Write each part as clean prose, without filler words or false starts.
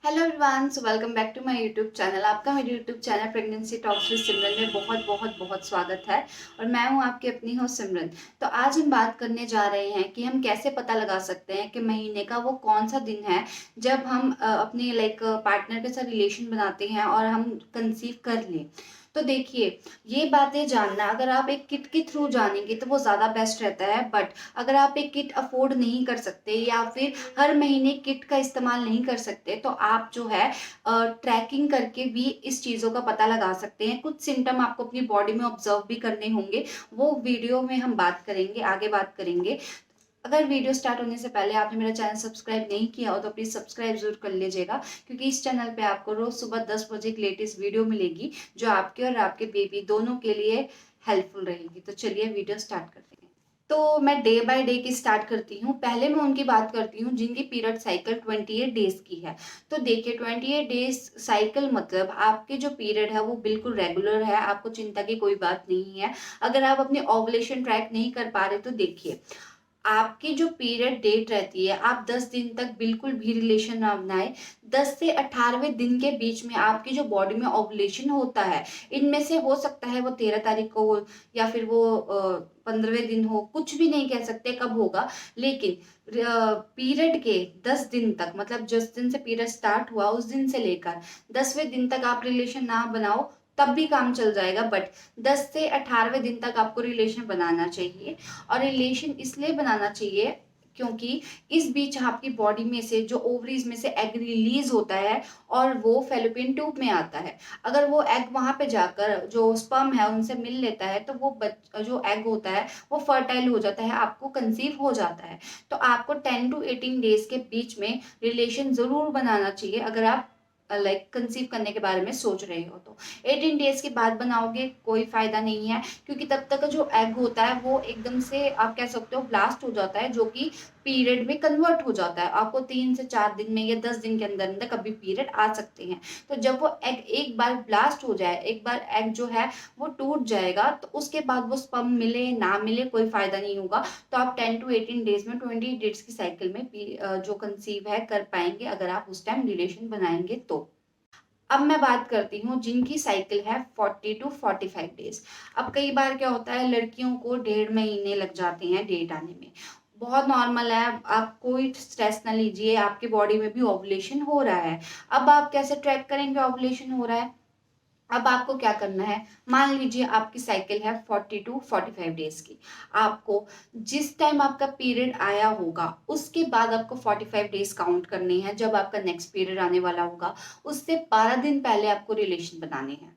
Hello everyone, so welcome back to my YouTube channel. आपका मेरे YouTube channel pregnancy talks with Simran में बहुत बहुत बहुत स्वागत है। और मैं हूं आपकी अपनी होस्ट सिमरन। तो आज हम बात करने जा रहे हैं कि हम कैसे पता लगा सकते हैं कि महीने का वो कौन सा दिन है जब हम अपने पार्टनर के साथ रिलेशन बनाते हैं और हम कंसीव कर लें। तो देखिए, ये बातें जानना अगर आप एक किट के थ्रू जानेंगे तो वो ज़्यादा बेस्ट रहता है। बट अगर आप एक किट अफोर्ड नहीं कर सकते या फिर हर महीने किट का इस्तेमाल नहीं कर सकते, तो आप जो है ट्रैकिंग करके भी इस चीज़ों का पता लगा सकते हैं। कुछ सिम्टम आपको अपनी बॉडी में ऑब्जर्व भी करने होंगे, वो वीडियो में हम बात करेंगे, आगे बात करेंगे। अगर वीडियो स्टार्ट होने से पहले आपने मेरा चैनल सब्सक्राइब नहीं किया हो तो प्लीज़ सब्सक्राइब जरूर कर लीजिएगा, क्योंकि इस चैनल पे आपको रोज़ सुबह 10 बजे एक लेटेस्ट वीडियो मिलेगी जो आपके और आपके बेबी दोनों के लिए हेल्पफुल रहेगी। तो चलिए वीडियो स्टार्ट करते हैं। तो मैं डे बाय डे की स्टार्ट करती हूँ। पहले मैं उनकी बात करती हूँ जिनकी पीरियड साइकिल 28 डेज की है। तो देखिए, 28 डेज साइकिल मतलब आपके जो पीरियड है वो बिल्कुल रेगुलर है, आपको चिंता की कोई बात नहीं है। अगर आप अपनी ओवुलेशन ट्रैक नहीं कर पा रहे तो देखिए, आपकी जो पीरियड डेट रहती है, आप 10 दिन तक बिल्कुल भी रिलेशन ना बनाएं। 10 से 18वें दिन के बीच में आपकी जो बॉडी में ओवुलेशन होता है, इनमें से हो सकता है वो 13 तारीख को हो या फिर वो 15वें दिन हो, कुछ भी नहीं कह सकते कब होगा। लेकिन पीरियड के 10 दिन तक, मतलब जिस दिन से पीरियड स्टार्ट हुआ उस दिन से लेकर 10वें दिन तक आप रिलेशन ना बनाओ तब भी काम चल जाएगा। बट 10 से 18वें दिन तक आपको रिलेशन बनाना चाहिए। और रिलेशन इसलिए बनाना चाहिए क्योंकि इस बीच आपकी बॉडी में से जो ओवरीज में से एग रिलीज होता है और वो फेलोपियन ट्यूब में आता है। अगर वो एग वहां पे जाकर जो स्पर्म है उनसे मिल लेता है तो वो जो एग होता है वो फर्टाइल हो जाता है, आपको कंसीव हो जाता है। तो आपको 10 to 18 डेज के बीच में रिलेशन जरूर बनाना चाहिए अगर आप कंसीव करने के बारे में सोच रहे हो। तो 18 डेज के बाद बनाओगे कोई फायदा नहीं है, क्योंकि तब तक जो एग होता है वो एकदम से आप कह सकते हो ब्लास्ट हो जाता है, जो कि पीरियड में कन्वर्ट हो जाता है। आपको 3 से 4 दिन में या 10 दिन के अंदर अंदर कभी पीरियड आ सकते हैं। तो जब वो एग एक बार ब्लास्ट हो जाए, एक बार एग जो है वो टूट जाएगा, तो उसके बाद वो स्पर्म मिले ना मिले कोई फायदा नहीं होगा। तो आप 10 to 18 डेज में 20 डेज की साइकिल में जो कंसीव है कर पाएंगे अगर आप उस टाइम रिलेशन बनाएंगे तो। अब मैं बात करती हूँ जिनकी साइकिल है 40 to 45 डेज। अब कई बार क्या होता है, लड़कियों को 1.5 महीने लग जाते हैं डेट आने में। बहुत नॉर्मल है, आप कोई स्ट्रेस ना लीजिए, आपके बॉडी में भी ओवुलेशन हो रहा है। अब आप कैसे ट्रैक करेंगे ओवुलेशन हो रहा है? अब आपको क्या करना है, मान लीजिए आपकी साइकिल है 40 to 45 डेज की। आपको जिस टाइम आपका पीरियड आया होगा उसके बाद आपको 45 डेज काउंट करने हैं, जब आपका नेक्स्ट पीरियड आने वाला होगा उससे 12 दिन पहले आपको रिलेशन बनाने हैं।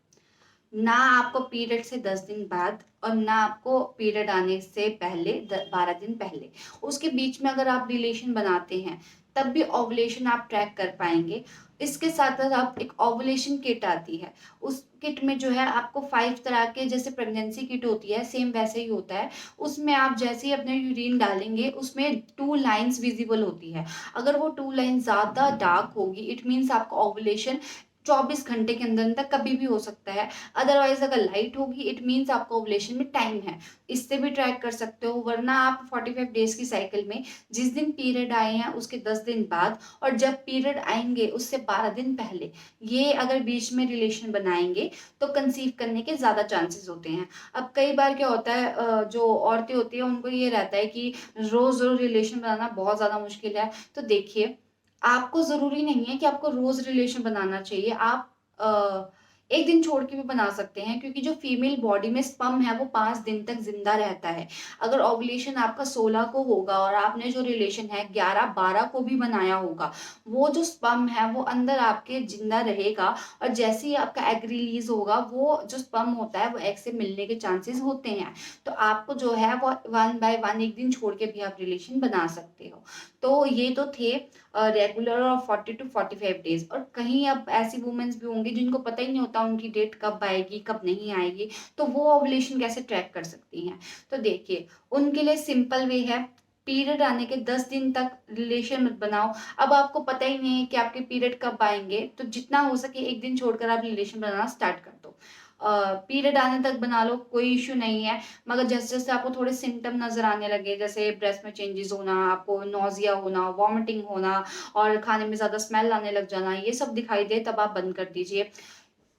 ना आपको पीरियड से 10 दिन बाद और ना आपको पीरियड आने से पहले 12 दिन पहले। उसके बीच में अगर आप रिलेशन बनाते हैं तब भी ओवुलेशन आप ट्रैक कर पाएंगे। इसके साथ साथ आप एक ओवुलेशन किट आती है, उस किट में जो है आपको 5 तरह के, जैसे प्रेगनेंसी किट होती है सेम वैसे ही होता है। उसमें आप जैसे ही अपने यूरिन डालेंगे उसमें 2 लाइंस विजिबल होती है। अगर वो 2 लाइन ज्यादा डार्क होगी इट मीन्स आपका ओवुलेशन 24 घंटे के अंदर अंदर कभी भी हो सकता है। अदरवाइज अगर लाइट होगी इट मीन्स आपका ओवुलेशन में टाइम है, इससे भी ट्रैक कर सकते हो। वरना आप 45 डेज की साइकिल में जिस दिन पीरियड आए हैं उसके 10 दिन बाद और जब पीरियड आएंगे उससे 12 दिन पहले, ये अगर बीच में रिलेशन बनाएंगे तो कंसीव करने के ज्यादा चांसेस होते हैं। अब कई बार क्या होता है, जो औरतें होती है उनको ये रहता है कि रोज रोज रिलेशन बनाना बहुत ज्यादा मुश्किल है। तो देखिए, आपको जरूरी नहीं है कि आपको रोज रिलेशन बनाना चाहिए। आप एक दिन छोड़ के भी बना सकते हैं, क्योंकि जो फीमेल बॉडी में स्पर्म है वो 5 दिन तक जिंदा रहता है। अगर ओवुलेशन आपका 16 को होगा और आपने जो रिलेशन है 11-12 को भी बनाया होगा, वो जो स्पर्म है वो अंदर आपके जिंदा रहेगा। और जैसे ही आपका एग रिलीज होगा वो जो स्पर्म होता है वो एग से मिलने के चांसेस होते हैं। तो आपको जो है वो 1 by 1 एक दिन छोड़ के भी आप रिलेशन बना सकते हो। तो ये तो थे रेगुलर और 40 to 45 डेज। और कहीं अब ऐसी वुमेन्स भी होंगी जिनको पता ही नहीं होता उनकी डेट कब आएगी कब नहीं आएगी, तो वो ओवुलेशन कैसे ट्रैक कर सकती हैं? तो देखिए, उनके लिए सिंपल वे है, पीरियड आने के 10 दिन तक रिलेशन मत बनाओ। अब आपको पता ही नहीं है कि आपके पीरियड कब आएंगे, तो जितना हो सके एक दिन छोड़कर आप रिलेशन बनाना स्टार्ट कर दो। पीरियड आने तक बना लो, कोई इश्यू नहीं है। मगर जैसे-जैसे आपको थोड़े सिम्पटम नज़र आने लगे, जैसे ब्रेस्ट में चेंजेस होना, आपको नॉज़िया होना, वॉमिटिंग होना और खाने में ज़्यादा स्मेल आने लग जाना, ये सब दिखाई दे तब आप बंद कर दीजिए।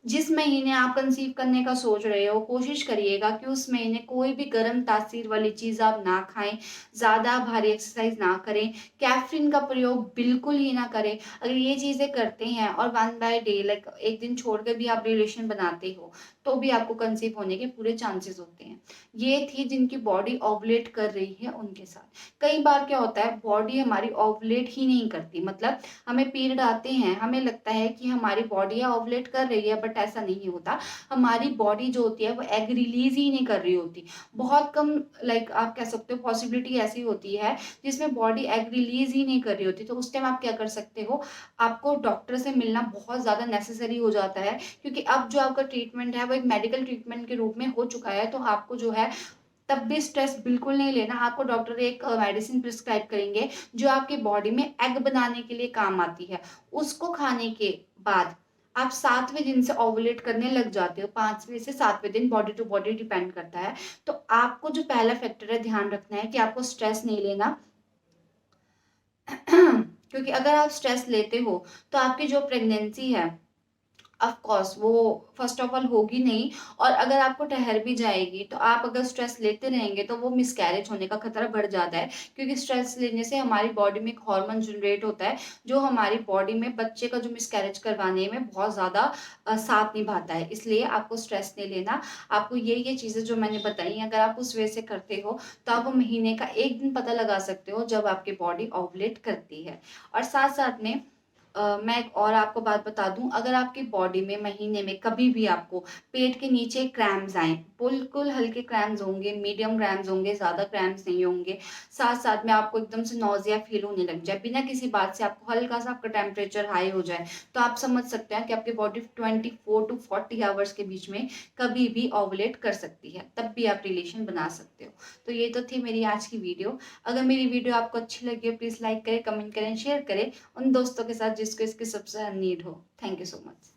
जिस महीने आप कंसीव करने का सोच रहे हो, कोशिश करिएगा कि उस महीने कोई भी गर्म तासीर वाली चीज़ आप ना खाएँ, ज़्यादा भारी एक्सरसाइज़ ना करें, कैफ़ीन का प्रयोग बिल्कुल ही ना करें। अगर ये चीज़ें करते हैं और 1 बाय डे लाइक एक दिन छोड़ के भी आप रिलेशन बनाते हो, तो भी आपको कंसीव होने के पूरे चांसेस होते हैं। ये थी जिनकी बॉडी ओवुलेट कर रही है उनके साथ। कई बार क्या होता है, बॉडी हमारी ओवुलेट ही नहीं करती, मतलब हमें पीरियड आते हैं, हमें लगता है कि हमारी बॉडी ओवुलेट कर रही है, बट ऐसा नहीं होता। हमारी बॉडी जो होती है वो एग रिलीज़ ही नहीं कर रही होती। बहुत कम लाइक आप कह सकते हो पॉसिबिलिटी ऐसी होती है जिसमें बॉडी एग रिलीज़ ही नहीं कर रही होती। तो उस टाइम आप क्या कर सकते हो, आपको डॉक्टर से मिलना बहुत ज़्यादा नेसेसरी हो जाता है, क्योंकि अब जो आपका ट्रीटमेंट है वो एक मेडिकल ट्रीटमेंट के रूप में हो चुका है। तो आपको जो है तब भी स्ट्रेस बिल्कुल नहीं लेना। आपको डॉक्टर एक मेडिसिन प्रिस्क्राइब करेंगे जो आपकी बॉडी में एग बनाने के लिए काम आती है। उसको खाने के बाद आप 7वें दिन से ओवुलेट करने लग जाते हो। 5वें से 7वें दिन बॉडी टू बॉडी डिपेंड करता है। तो आपको जो पहला फैक्टर है ध्यान रखना है कि आपको स्ट्रेस नहीं लेना। क्योंकि अगर आप स्ट्रेस लेते हो तो आपकी जो प्रेगनेंसी है ऑफ कोर्स वो फर्स्ट ऑफ ऑल होगी नहीं, और अगर आपको ठहर भी जाएगी तो आप अगर स्ट्रेस लेते रहेंगे तो वो मिसकैरेज होने का खतरा बढ़ जाता है, क्योंकि स्ट्रेस लेने से हमारी बॉडी में एक हार्मोन जनरेट होता है जो हमारी बॉडी में बच्चे का जो मिसकैरेज करवाने में बहुत ज़्यादा साथ निभाता है। इसलिए आपको स्ट्रेस नहीं लेना। आपको ये चीज़ें जो मैंने बताई अगर आप उस वे से करते हो तो आप महीने का एक दिन पता लगा सकते हो जब आपकी बॉडी ओवुलेट करती है। और साथ साथ में मैं एक और आपको बात बता दूँ, अगर आपकी बॉडी में महीने में कभी भी आपको पेट के नीचे क्रैम्प्स आएँ, बिल्कुल हल्के क्रैम्प्स होंगे, मीडियम क्रैम्प्स होंगे, ज़्यादा क्रैम्प्स नहीं होंगे। साथ-साथ में आपको एकदम से नॉज़िया फ़ील होने लग जाए, बिना किसी बात से आपको हल्का-सा आपका टेम्परेचर हाई हो जाए, तो आप समझ सकते हैं कि आपकी बॉडी 24 टू 40 आवर्स के बीच में कभी भी ओवुलेट कर सकती है, तब भी आप रिलेशन बना सकते हो। तो ये तो थी मेरी आज की वीडियो। अगर मेरी वीडियो आपको अच्छी लगी हो प्लीज़ लाइक करें, कमेंट करें, शेयर करें उन दोस्तों के साथ जिसको इसकी सबसे नीड हो। Thank you so much.